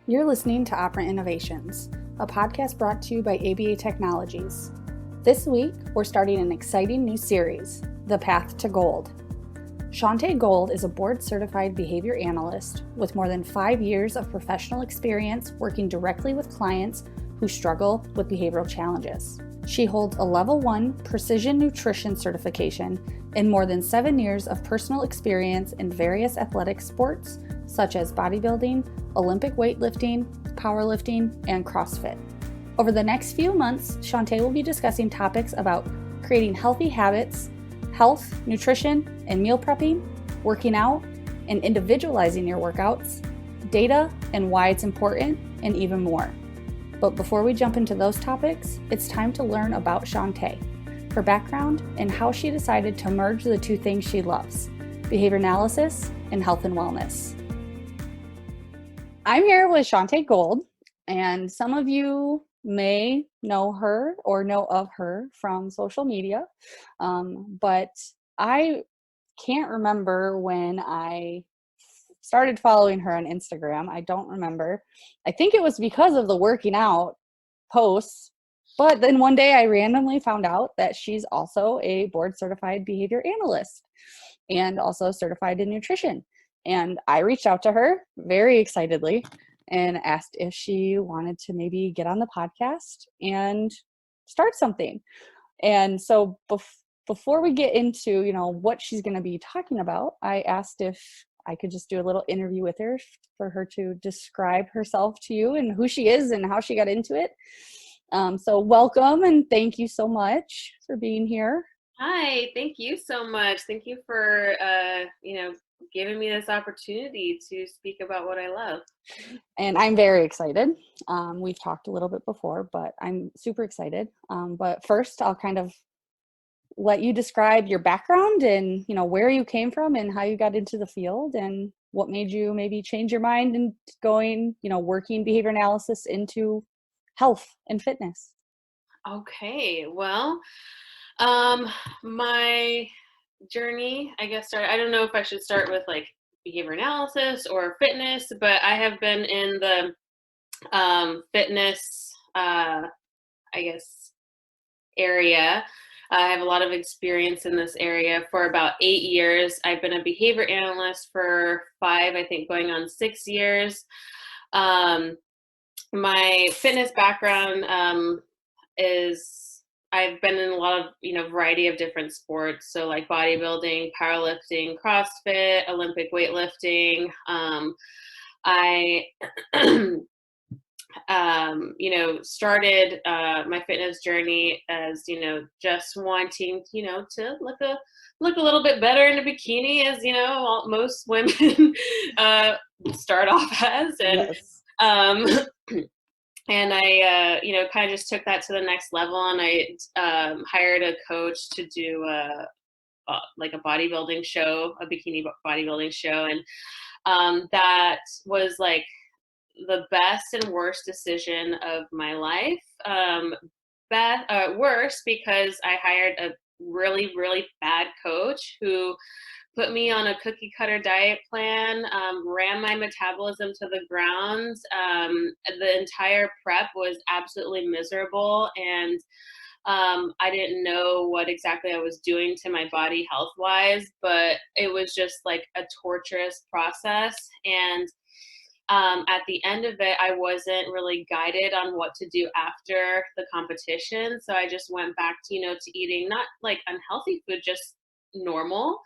You're listening to Opera Innovations, a podcast brought to you by ABA Technologies. This week, we're starting an exciting new series, The Path to Gold. Chauntae Gold is a board-certified behavior analyst with more than 5 years of professional experience working directly with clients who struggle with behavioral challenges. She holds a Level 1 Precision Nutrition certification and more than 7 years of personal experience in various athletic sports such as bodybuilding, Olympic weightlifting, powerlifting, and CrossFit. Over the next few months, Shantae will be discussing topics about creating healthy habits, health, nutrition, and meal prepping, working out, and individualizing your workouts, data and why it's important, and even more. But before we jump into those topics, it's time to learn about Chauntae, her background, and how she decided to merge the two things she loves, behavior analysis and health and wellness. I'm here with Chauntae Gold, and some of you may know her or know of her from social media, but I can't remember when I started following her on Instagram. I don't remember. I think it was because of the working out posts, but then one day I randomly found out that she's also a board certified behavior analyst and also certified in nutrition. And I reached out to her very excitedly and asked if she wanted to maybe get on the podcast and start something. And so before we get into, what she's going to be talking about, I asked if I could just do a little interview with her for her to describe herself to you and who she is and how she got into it. So welcome and thank you so much for being here. Hi, thank you so much. Thank you for giving me this opportunity to speak about what I love. And I'm very excited. We've talked a little bit before, but I'm super excited. But first, I'll kind of let you describe your background and where you came from and how you got into the field and what made you maybe change your mind and going, working behavior analysis into health and fitness. Okay, well, my journey, I guess, started. I don't know if I should start with like behavior analysis or fitness, but I have been in the fitness, I guess, area. I have a lot of experience in this area for about 8 years. I've been a behavior analyst for 5, I think, going on 6 years. Um, my fitness background is I've been in a lot of variety of different sports, so like bodybuilding, powerlifting, CrossFit, Olympic weightlifting. I started my fitness journey as, just wanting, to look a little bit better in a bikini, as, most women start off as. And, Yes. and I, kind of just took that to the next level, and I hired a coach to do like a bodybuilding show, a bikini bodybuilding show. And that was like the best and worst decision of my life. Worse because I hired a really, really bad coach who put me on a cookie cutter diet plan, ran my metabolism to the ground. The entire prep was absolutely miserable, and I didn't know what exactly I was doing to my body health wise, but it was just like a torturous process. And at the end of it, I wasn't really guided on what to do after the competition. So I just went back to, to eating not like unhealthy food, just normal.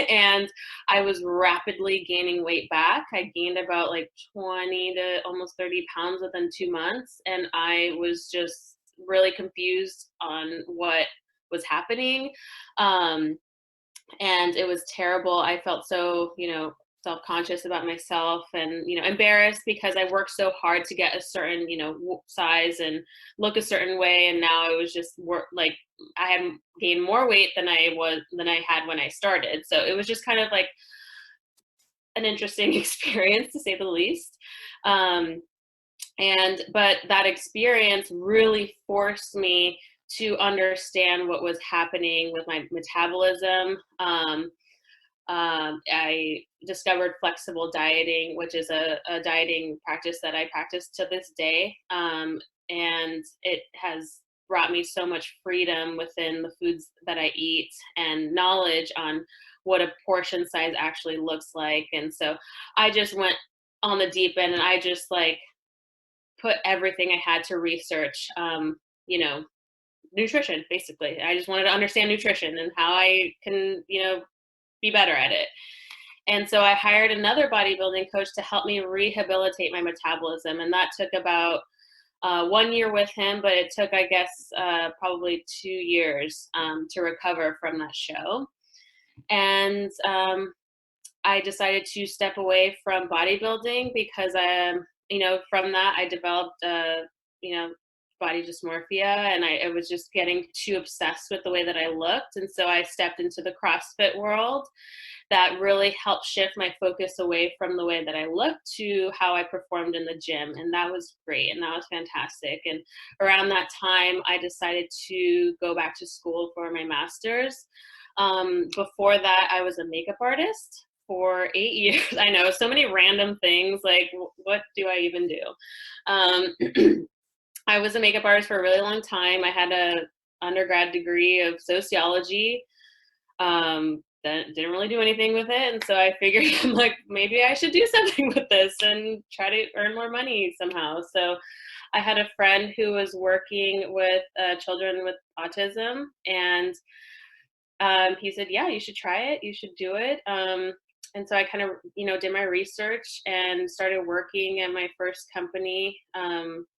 And I was rapidly gaining weight back. I gained about like 20 to almost 30 pounds within 2 months. And I was just really confused on what was happening. And it was terrible. I felt so, self-conscious about myself, and embarrassed because I worked so hard to get a certain size and look a certain way, and now I was just like I had gained more weight than I had when I started. So it was just kind of like an interesting experience, to say the least. But that experience really forced me to understand what was happening with my metabolism. I discovered flexible dieting, which is a dieting practice that I practice to this day. And it has brought me so much freedom within the foods that I eat and knowledge on what a portion size actually looks like. And so I just went on the deep end and I just like put everything I had to research, you know, nutrition, basically. I just wanted to understand nutrition and how I can, be better at it. And so I hired another bodybuilding coach to help me rehabilitate my metabolism. And that took about 1 year with him, but it took, I guess, probably 2 years to recover from that show. And I decided to step away from bodybuilding because from that I developed, you know, body dysmorphia, and I was just getting too obsessed with the way that I looked. And so I stepped into the CrossFit world that really helped shift my focus away from the way that I looked to how I performed in the gym. And that was great. And that was fantastic. And around that time, I decided to go back to school for my master's. Before that, I was a makeup artist for 8 years. I know, so many random things. Like, what do I even do? I was a makeup artist for a really long time. I had a undergrad degree of sociology. That didn't really do anything with it. And so I figured, I'm like, maybe I should do something with this and try to earn more money somehow. So I had a friend who was working with children with autism, and he said, yeah, you should try it. You should do it. And so I kind of, did my research and started working at my first company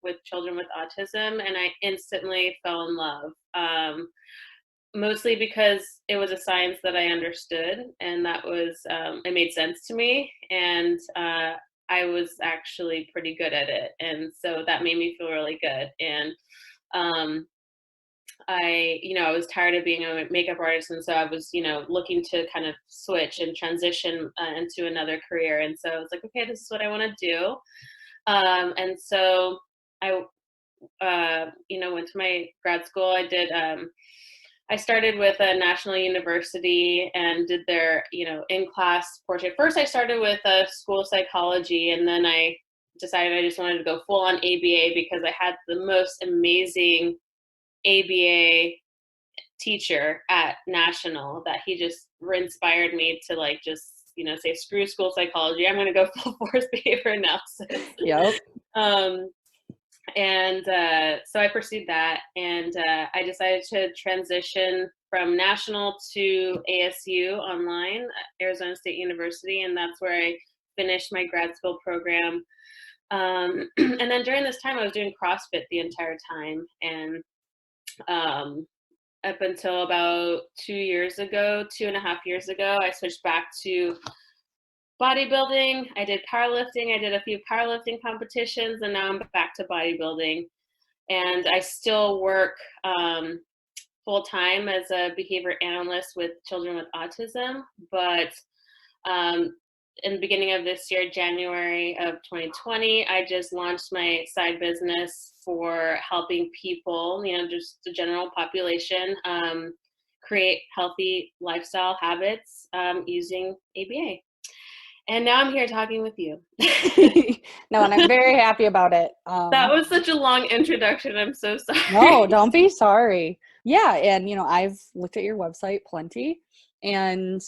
with children with autism. And I instantly fell in love. Mostly because it was a science that I understood, and that was, it made sense to me. And I was actually pretty good at it. And so that made me feel really good. And I was tired of being a makeup artist. And so I was, looking to kind of switch and transition into another career. And so I was like, okay, this is what I want to do. And so I, went to my grad school. I started with a national university and did their, in-class portrait. First, I started with school psychology, and then I decided I just wanted to go full on ABA because I had the most amazing ABA teacher at national that he just inspired me to say screw school psychology. I'm going to go full force behavior analysis. Yep. And so I pursued that, and I decided to transition from national to ASU online, Arizona State University, and that's where I finished my grad school program. And then during this time, I was doing CrossFit the entire time, and up until about 2.5 years ago, I switched back to bodybuilding. I did powerlifting. I did a few powerlifting competitions, and now I'm back to bodybuilding. And I still work full time as a behavior analyst with children with autism. But in the beginning of this year, January of 2020, I just launched my side business for helping people, just the general population, create healthy lifestyle habits using ABA. And now I'm here talking with you. No, and I'm very happy about it. That was such a long introduction. I'm so sorry. No, don't be sorry. Yeah, and I've looked at your website plenty, and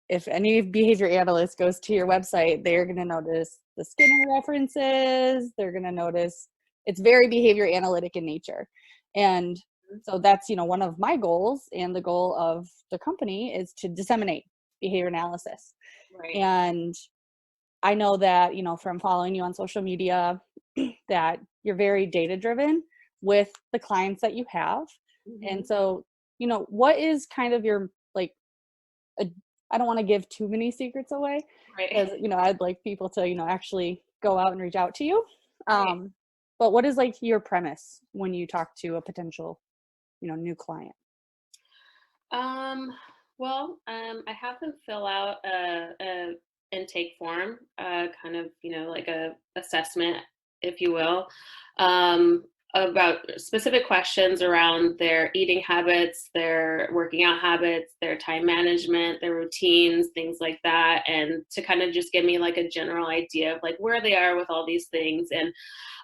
if any behavior analyst goes to your website, they're going to notice the Skinner references. They're going to notice it's very behavior analytic in nature. And so that's, one of my goals, and the goal of the company is to disseminate behavior analysis. Right. And I know that, from following you on social media, that you're very data driven with the clients that you have. Mm-hmm. And so, what is kind of your, I don't want to give too many secrets away, because, I'd like people to, actually go out and reach out to you. Right. But what is your premise when you talk to a potential, new client? I have them fill out a intake form, kind of, like a assessment, if you will. about specific questions around their eating habits, their working out habits, their time management, their routines, things like that, and to kind of just give me like a general idea of like where they are with all these things. And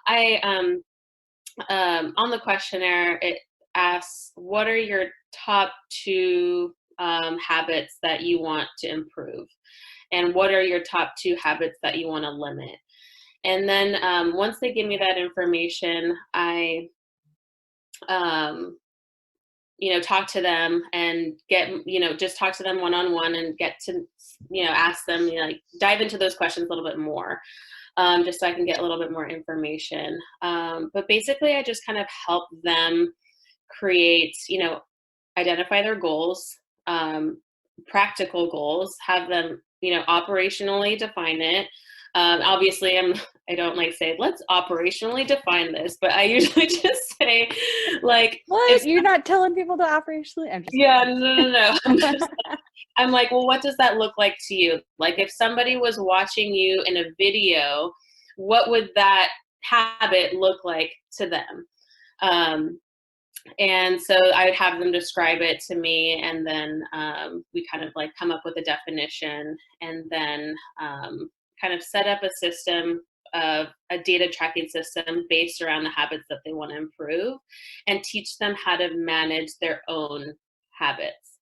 I on the questionnaire, it asks, what are your top two habits that you want to improve? And what are your top two habits that you want to limit? And then once they give me that information, I, talk to them and get, just talk to them one-on-one and get to, ask them, like dive into those questions a little bit more, just so I can get a little bit more information. But basically, I just kind of help them create, identify their goals, practical goals, have them, operationally define it. Obviously, I don't like say, let's operationally define this, but I usually just say, like, What? if You're not telling people to operationally? I'm just yeah, kidding. no. I'm like, well, what does that look like to you? Like, if somebody was watching you in a video, what would that habit look like to them? And so I would have them describe it to me, and then we kind of like come up with a definition, and then kind of set up a system of a data tracking system based around the habits that they want to improve, and teach them how to manage their own habits.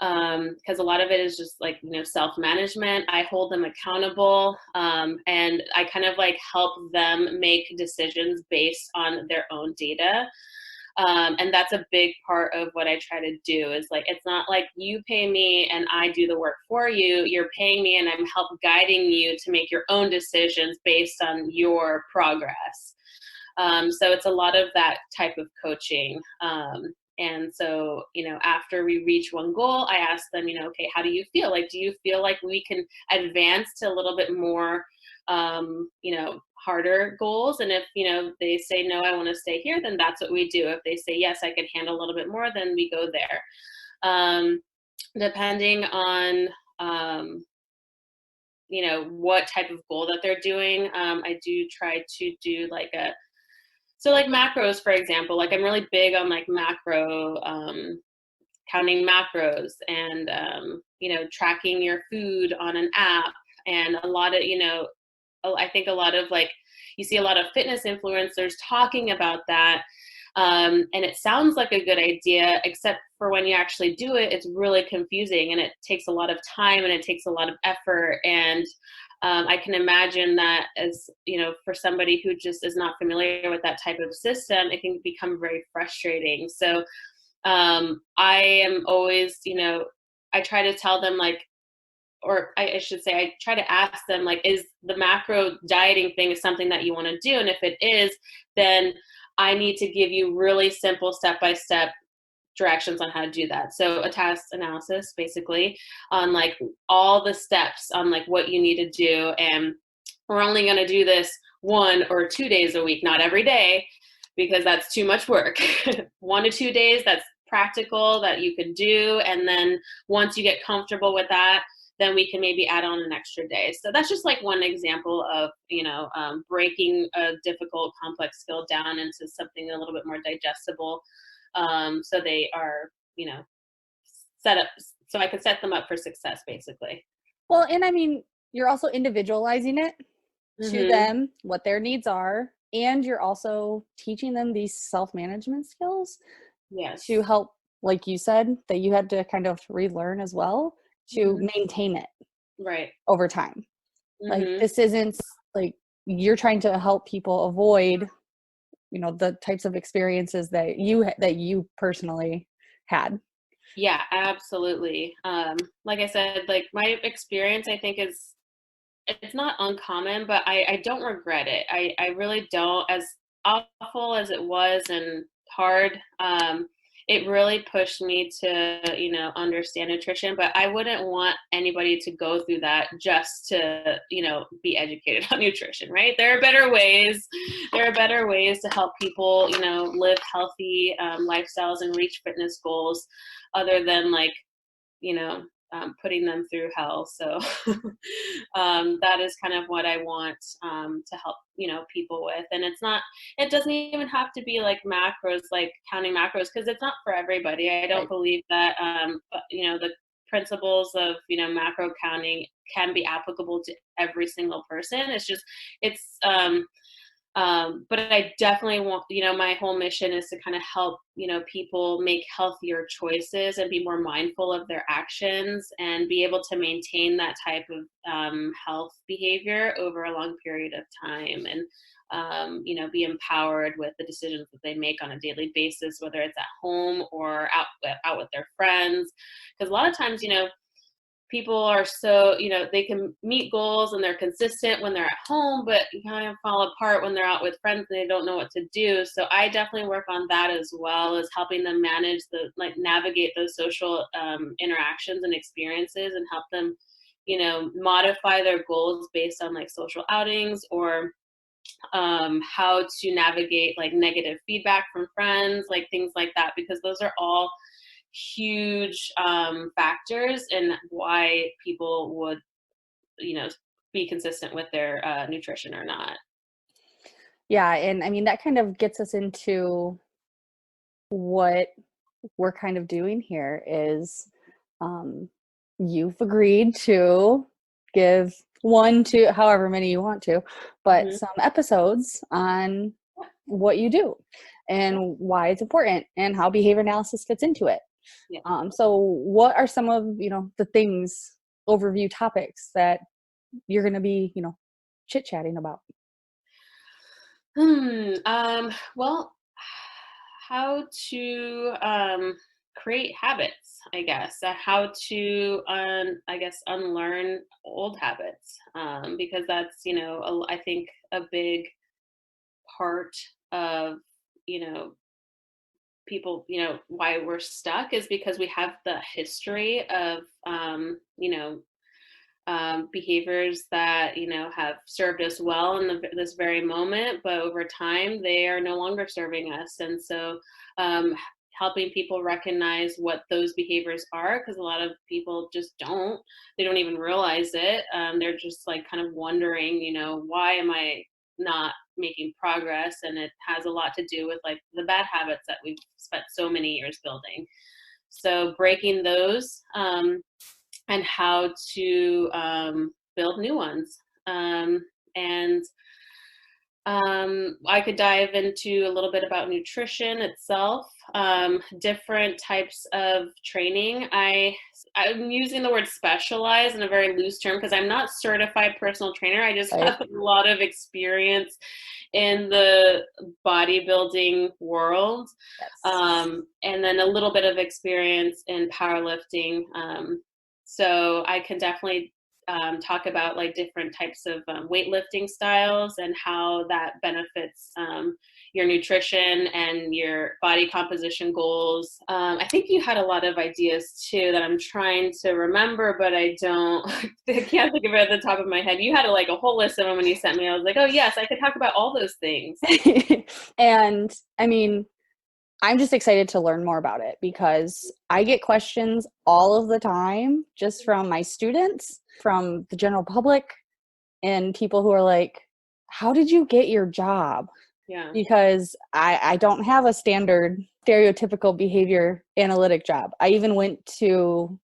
Because a lot of it is just like, self-management. I hold them accountable, and I kind of like help them make decisions based on their own data. And that's a big part of what I try to do is like, it's not like you pay me and I do the work for you. You're paying me and I'm guiding you to make your own decisions based on your progress. So it's a lot of that type of coaching. And so, after we reach one goal, I ask them, okay, how do you feel? Like, do you feel like we can advance to a little bit more, harder goals? And if, they say, no, I want to stay here, then that's what we do. If they say, yes, I can handle a little bit more, then we go there. Depending on, what type of goal that they're doing, I do try to do like so like macros, for example, like I'm really big on like counting macros and, tracking your food on an app. And a lot of, I think a lot of like, you see a lot of fitness influencers talking about that. And it sounds like a good idea, except for when you actually do it, it's really confusing and it takes a lot of time and it takes a lot of effort. And I can imagine that as, for somebody who just is not familiar with that type of system, it can become very frustrating. So I am always, I try to tell them like, or I should say, I try to ask them like, is the macro dieting thing is something that you want to do? And if it is, then I need to give you really simple step-by-step directions on how to do that. So a task analysis basically on like all the steps on like what you need to do. And we're only going to do this 1 or 2 days a week, not every day, because that's too much work. 1 to 2 days, that's practical that you could do. And then once you get comfortable with that, then we can maybe add on an extra day. So that's just like one example of, breaking a difficult, complex skill down into something a little bit more digestible. So they are, set up, so I could set them up for success, basically. Well, and I mean, you're also individualizing it to Mm-hmm. them, what their needs are, and you're also teaching them these self-management skills Yes. to help, like you said, that you had to kind of relearn as well to maintain it Right. over time. Like Mm-hmm. this isn't like you're trying to help people avoid, the types of experiences that you personally had. Yeah, absolutely. Like I said, like my experience, I think it's not uncommon, but I don't regret it. I really don't. As awful as it was and hard, it really pushed me to, understand nutrition. But I wouldn't want anybody to go through that just to, be educated on nutrition, right? There are better ways. There are better ways to help people, live healthy lifestyles and reach fitness goals other than like, putting them through hell. So that is kind of what I want to help, people with. And it doesn't even have to be like macros, like counting macros, because it's not for everybody. I don't Right. believe that, the principles of, macro counting can be applicable to every single person. But I definitely want, my whole mission is to kind of help, people make healthier choices and be more mindful of their actions and be able to maintain that type of health behavior over a long period of time, and, be empowered with the decisions that they make on a daily basis, whether it's at home or out with their friends. Because a lot of times, people are so, they can meet goals and they're consistent when they're at home, but you kind of fall apart when they're out with friends and they don't know what to do. So I definitely work on that, as well as helping them manage navigate those social interactions and experiences, and help them, modify their goals based on like social outings, or how to navigate like negative feedback from friends, like things like that, because those are all huge factors in why people would, be consistent with their nutrition or not. Yeah, and I mean, that kind of gets us into what we're kind of doing here is, you've agreed to give 1 to however many you want to, but Hmm. some episodes on what you do Yeah. and why it's important and how behavior analysis fits into it. Yeah. So what are some of, the things, overview topics that you're going to be, chit-chatting about? Well, how to create habits, I guess. How to, I guess, unlearn old habits, because that's, I think a big part of, you know, people, why we're stuck is because we have the history of, behaviors that, have served us well in this very moment, but over time they are no longer serving us. And so, helping people recognize what those behaviors are, because a lot of people just they don't even realize it. They're just like kind of wondering, why am I not making progress? And it has a lot to do with like the bad habits that we've spent so many years building. So breaking those, and how to build new ones. And I could dive into a little bit about nutrition itself, different types of training. I'm using the word specialize in a very loose term because I'm not certified personal trainer. I just Right. have a lot of experience in the bodybuilding world, Yes. and then a little bit of experience in powerlifting. So I can definitely talk about like different types of weightlifting styles and how that benefits your nutrition and your body composition goals. I think you had a lot of ideas too that I'm trying to remember, but I don't, I can't think of it at the top of my head. You had a whole list of them when you sent me. I was like, oh yes, I could talk about all those things. And I mean, I'm just excited to learn more about it because I get questions all of the time just from my students, from the general public, and people who are like, how did you get your job? Yeah. Because I don't have a standard stereotypical behavior analytic job. I even went to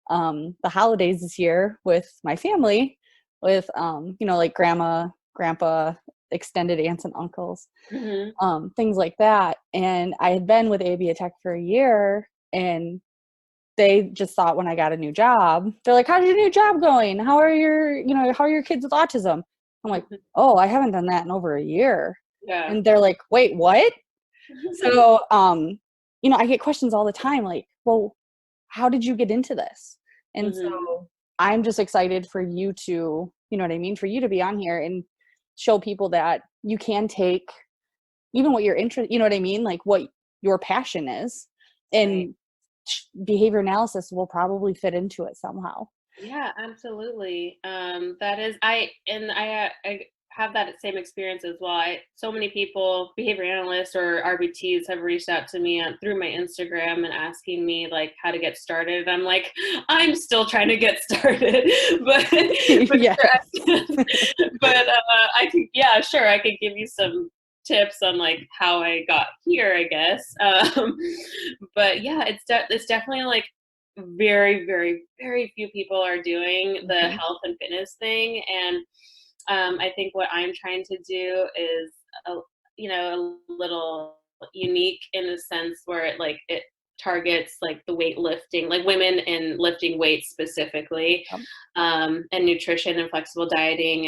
the holidays this year with my family, with like grandma, grandpa, extended aunts and uncles, Hmm. things like that. And I had been with AB Tech for a year, and they just thought when I got a new job, they're like, how's your new job going? How are your kids with autism? I'm like, oh, I haven't done that in over a year. Yeah. And they're like, wait, what? So, I get questions all the time like, well, how did you get into this? And Hmm. so I'm just excited for you to, you know what I mean, for you to be on here and show people that you can take even what your interest, you know what I mean, like what your passion is, Right. and behavior analysis will probably fit into it somehow. Yeah, absolutely. That is, I have that same experience as well. So many people, behavior analysts or RBTs, have reached out to me through my Instagram and asking me like how to get started. I'm like, I'm still trying to get started, but Yes. but I could, yeah, sure, I could give you some tips on like how I got here, I guess. But yeah, it's definitely like very, very, very few people are doing the health and fitness thing, and I think what I'm trying to do is, a, a little unique in a sense where it targets like the weightlifting, like women in lifting weights specifically, and nutrition and flexible dieting.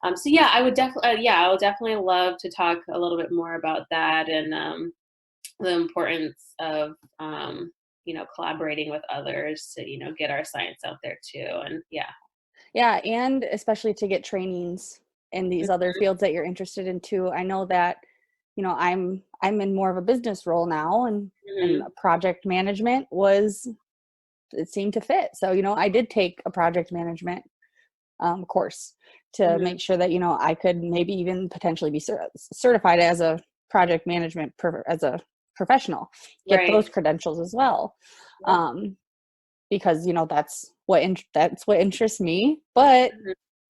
And so yeah, I would definitely, I would definitely love to talk a little bit more about that, and the importance of, collaborating with others to, get our science out there too. And yeah. Yeah, and especially to get trainings in these other Mhm. fields that you're interested in too. I know that, I'm in more of a business role now, and Mhm. project management it seemed to fit. So, I did take a project management course to Mhm. make sure that, I could maybe even potentially be certified as a project management as a professional, get Right. those credentials as well. Yep. Because that's what interests me, but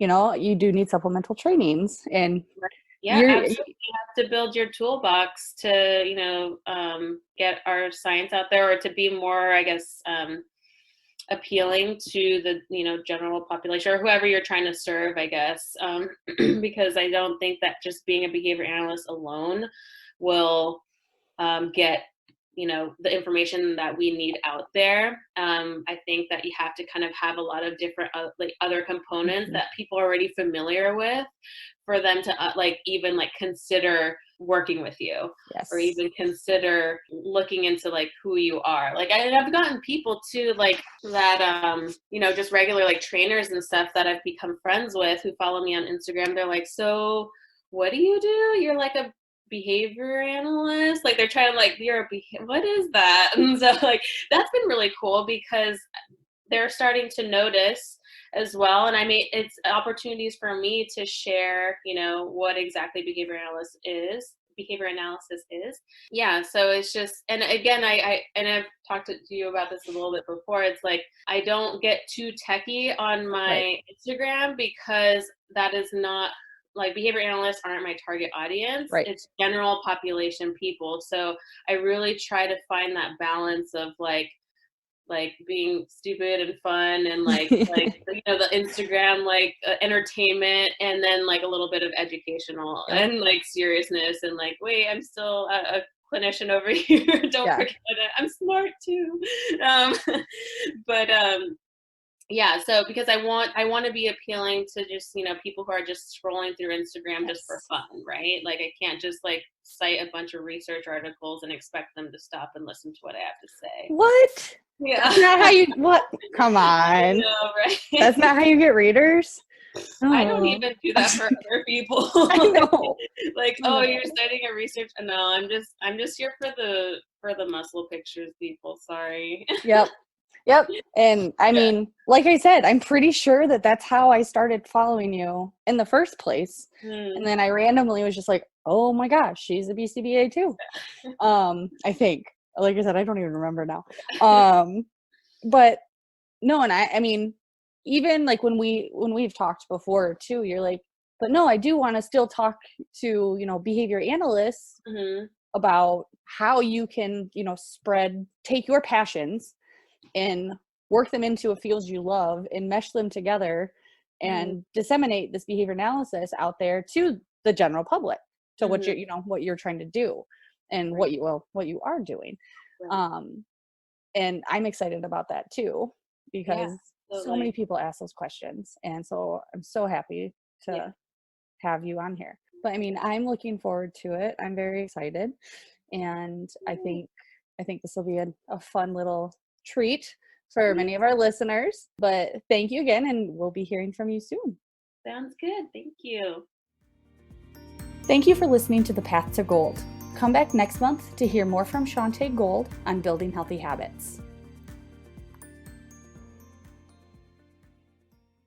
Mhm. you do need supplemental trainings, and Right. Yeah, you're absolutely. You have to build your toolbox to, get our science out there, or to be more, I guess, appealing to the, general population, or whoever you're trying to serve, I guess. Because I don't think that just being a behavior analyst alone will get, the information that we need out there. I think that you have to kind of have a lot of different like other components Mhm. that people are already familiar with, for them to like even like consider working with you, or Yes. even consider looking into like who you are. Like I've gotten people too, like that, just regular like trainers and stuff that I've become friends with, who follow me on Instagram. They're like, so what do you do? You're like a behavior analyst? Like they're trying to like, what is that? And so like that's been really cool, because they're starting to notice as well. And I mean, it's opportunities for me to share, what exactly behavior analysis is. Yeah. So it's just, and again, and I've talked to you about this a little bit before. It's like, I don't get too techie on Right. my Instagram, because that is not, like, behavior analysts aren't my target audience. Right. It's general population people. So I really try to find that balance of like being stupid and fun, and the Instagram like entertainment, and then like a little bit of educational Yep. and like seriousness, and like, wait, I'm still a clinician over here. Don't Yeah. forget it, I'm smart too. um but yeah, so because I want to be appealing to just, people who are just scrolling through Instagram just for Yes. fun, right? Like I can't just like cite a bunch of research articles and expect them to stop and listen to what I have to say. What? Yeah. That's not how you what? Come I on. know, That's right? not how you get readers? I don't Oh. even do that for other people. I know. Like, I oh, know. you're citing a research. No, I'm just here for the muscle pictures, people. Sorry. Yep. Yep. And I Yeah. mean, like I said, I'm pretty sure that that's how I started following you in the first place. And Hmm. then I randomly was just like, oh my gosh, she's a BCBA too. I think, like I said, I don't even remember now. But no, and I mean, even like when we've talked before too, you're like, but no, I do want to still talk to, behavior analysts Hmm. about how you can, take your passions and work them into a field you love and mesh them together Hmm. and disseminate this behavior analysis out there to the general public, to what Hmm. you're trying to do, and Right. what you are doing. Right. um and I'm excited about that too, Yeah. because so many Totally. people ask those questions, and so I'm so happy Yeah. to have you on here. But I mean, I'm looking forward to it. I'm very excited, and I think this will be a fun little treat for Yeah. many of our listeners. But thank you again, and we'll be hearing from you soon. Sounds good. Thank you. Thank you for listening to The Path to Gold. Come back next month to hear more from Chauntae Gold on building healthy habits.